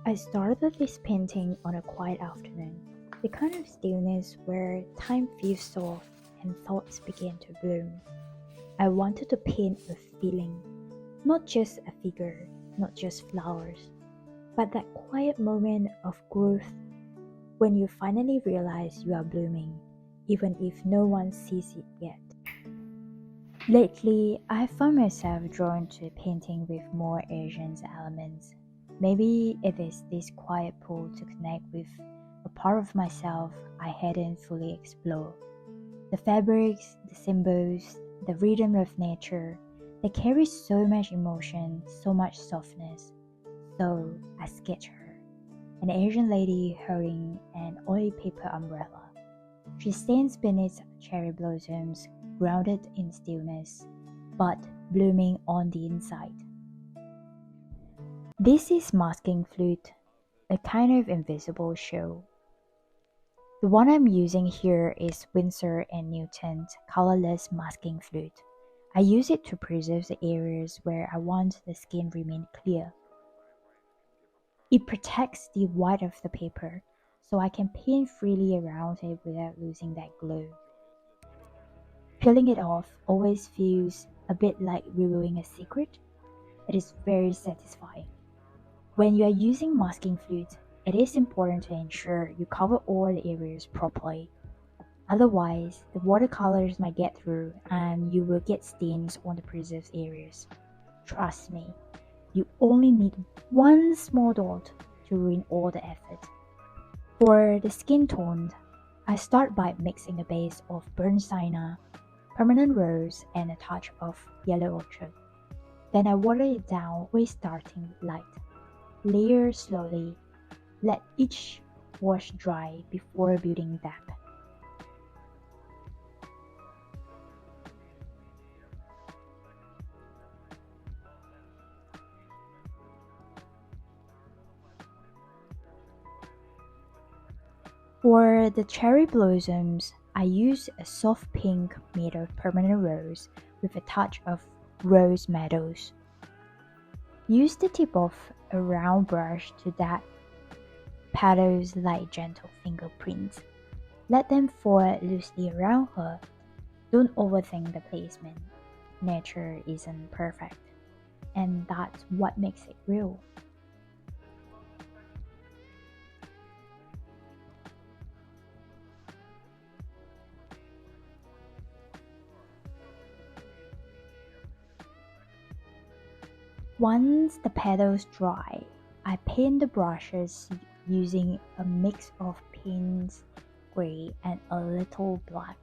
I started this painting on a quiet afternoon, the kind of stillness where time feels soft and thoughts begin to bloom. I wanted to paint a feeling, not just a figure, not just flowers, but that quiet moment of growth when you finally realize you are blooming, even if no one sees it yet. Lately, I have found myself drawn to painting with more Asian elements. Maybe it is this quiet pull to connect with a part of myself I hadn't fully explored. The fabrics, the symbols, the rhythm of nature, they carry so much emotion, so much softness. So I sketch her, an Asian lady holding an oil paper umbrella. She stands beneath cherry blossoms, grounded in stillness, but blooming on the inside. This is masking flute, a kind of invisible show. The one I'm using here is Winsor & Newton's colorless masking flute. I use it to preserve the areas where I want the skin remain clear. It protects the white of the paper, so I can paint freely around it without losing that glow. Peeling it off always feels a bit like revealing a secret. It is very satisfying. When you are using masking fluid, it is important to ensure you cover all the areas properly. Otherwise, the watercolors might get through and you will get stains on the preserved areas. Trust me, you only need one small dot to ruin all the effort. For the skin tone, I start by mixing a base of burnt sienna, permanent rose, and a touch of yellow orchid. Then I water it down with starting light. Layer slowly. Let each wash dry before building depth. For the cherry blossoms, I use a soft pink made of permanent rose with a touch of rose meadows. Use the tip of a round brush to dab petals like gentle fingerprints. Let them fall loosely around her. Don't overthink the placement. Nature isn't perfect, and that's what makes it real. Once the petals dry, I paint the brushes using a mix of pinks, gray, and a little black.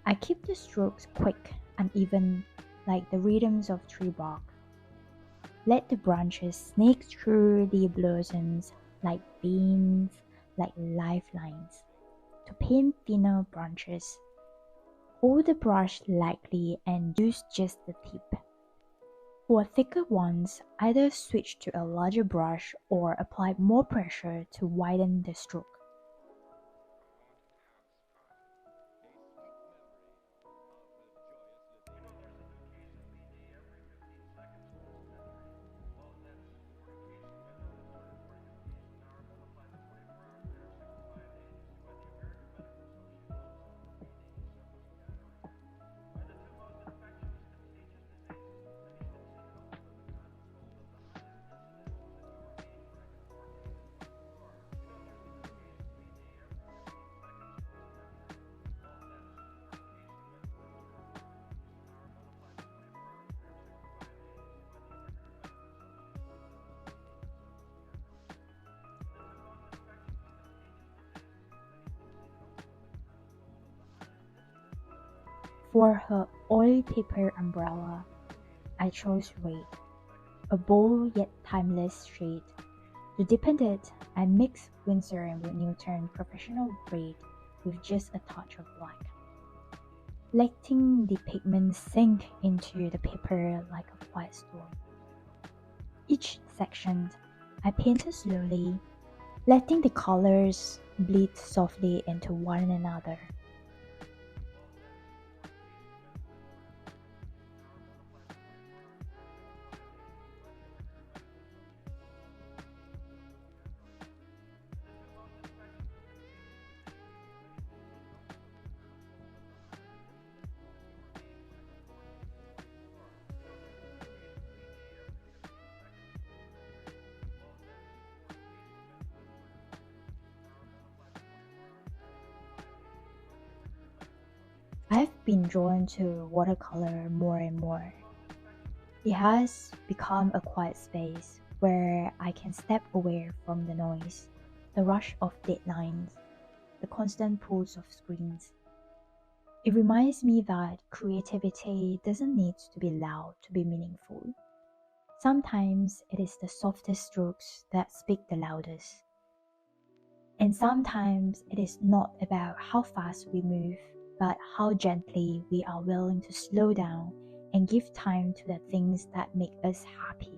I keep the strokes quick and even, like the rhythms of tree bark. Let the branches snake through the blossoms like veins, like lifelines. To paint thinner branches, hold the brush lightly and use just the tip. For thicker ones, either switch to a larger brush or apply more pressure to widen the stroke. For her oil paper umbrella, I chose red, a bold yet timeless shade. To deepen it, I mixed Winsor and Newton professional red with just a touch of black, letting the pigment sink into the paper like a quiet storm. Each section, I painted slowly, letting the colors bleed softly into one another. been drawn to watercolor more and more. It has become a quiet space where I can step away from the noise, the rush of deadlines, the constant pulls of screens. It reminds me that creativity doesn't need to be loud to be meaningful. Sometimes it is the softest strokes that speak the loudest. And sometimes it is not about how fast we move, but how gently we are willing to slow down and give time to the things that make us happy.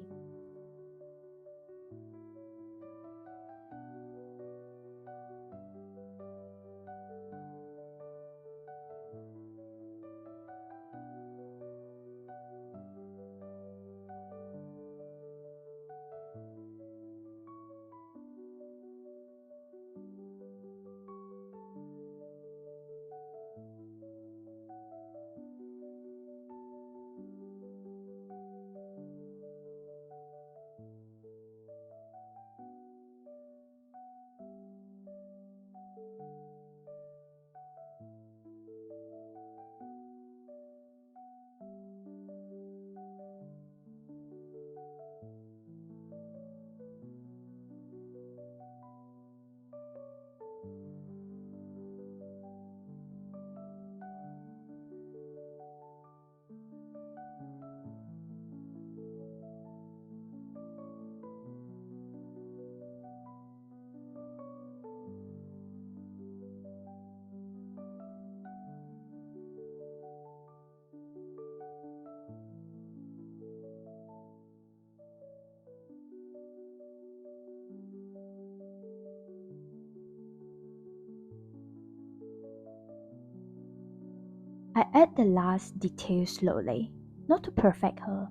I add the last detail slowly, not to perfect her,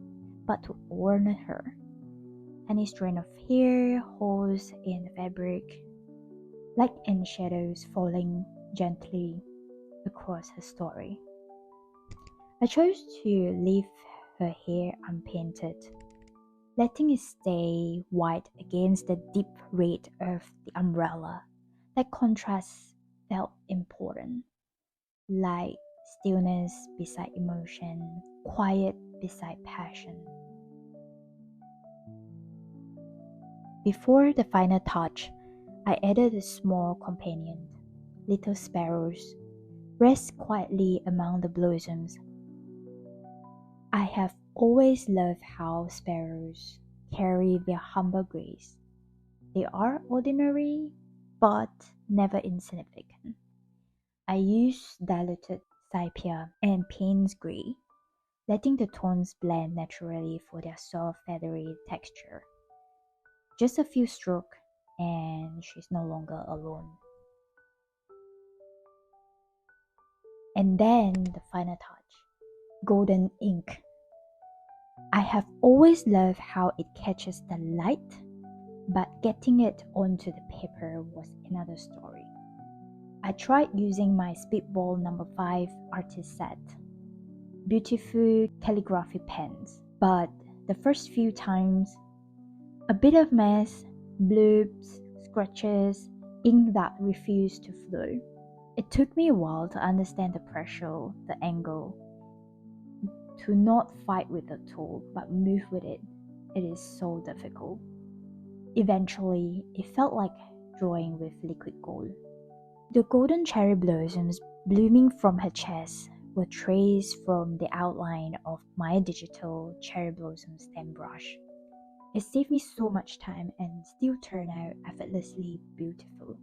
but to order her. Any strand of hair, holes in the fabric, light and shadows falling gently across her story. I chose to leave her hair unpainted, letting it stay white against the deep red of the umbrella. That contrast felt important, like stillness beside emotion, quiet beside passion. Before the final touch, I added a small companion. Little sparrows rest quietly among the blossoms. I have always loved how sparrows carry their humble grace. They are ordinary, but never insignificant. I use diluted sepia and Payne's gray, letting the tones blend naturally for their soft, feathery texture. Just a few strokes, and she's no longer alone. And then the final touch, golden ink. I have always loved how it catches the light, but getting it onto the paper was another story. I tried using my Speedball number 5 artist set, beautiful calligraphy pens, but the first few times, a bit of mess, bloobs, scratches, ink that refused to flow. It took me a while to understand the pressure, the angle, to not fight with the tool but move with it. It is so difficult. Eventually, it felt like drawing with liquid gold. The golden cherry blossoms blooming from her chest were traced from the outline of my digital cherry blossom stem brush. It saved me so much time and still turned out effortlessly beautiful.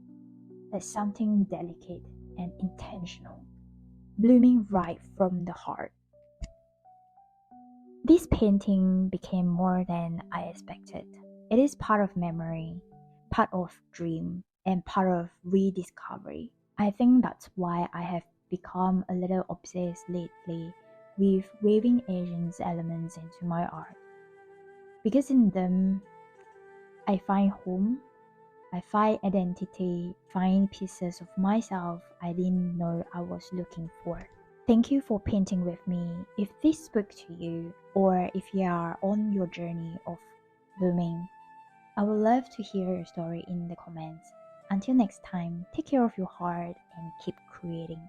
There's something delicate and intentional, blooming right from the heart. This painting became more than I expected. It is part of memory, part of dream, and part of rediscovery. I think that's why I have become a little obsessed lately with weaving Asian elements into my art. Because in them, I find home, I find identity, find pieces of myself I didn't know I was looking for. Thank you for painting with me. If this spoke to you, or if you are on your journey of blooming, I would love to hear your story in the comments. Until next time, take care of your heart and keep creating.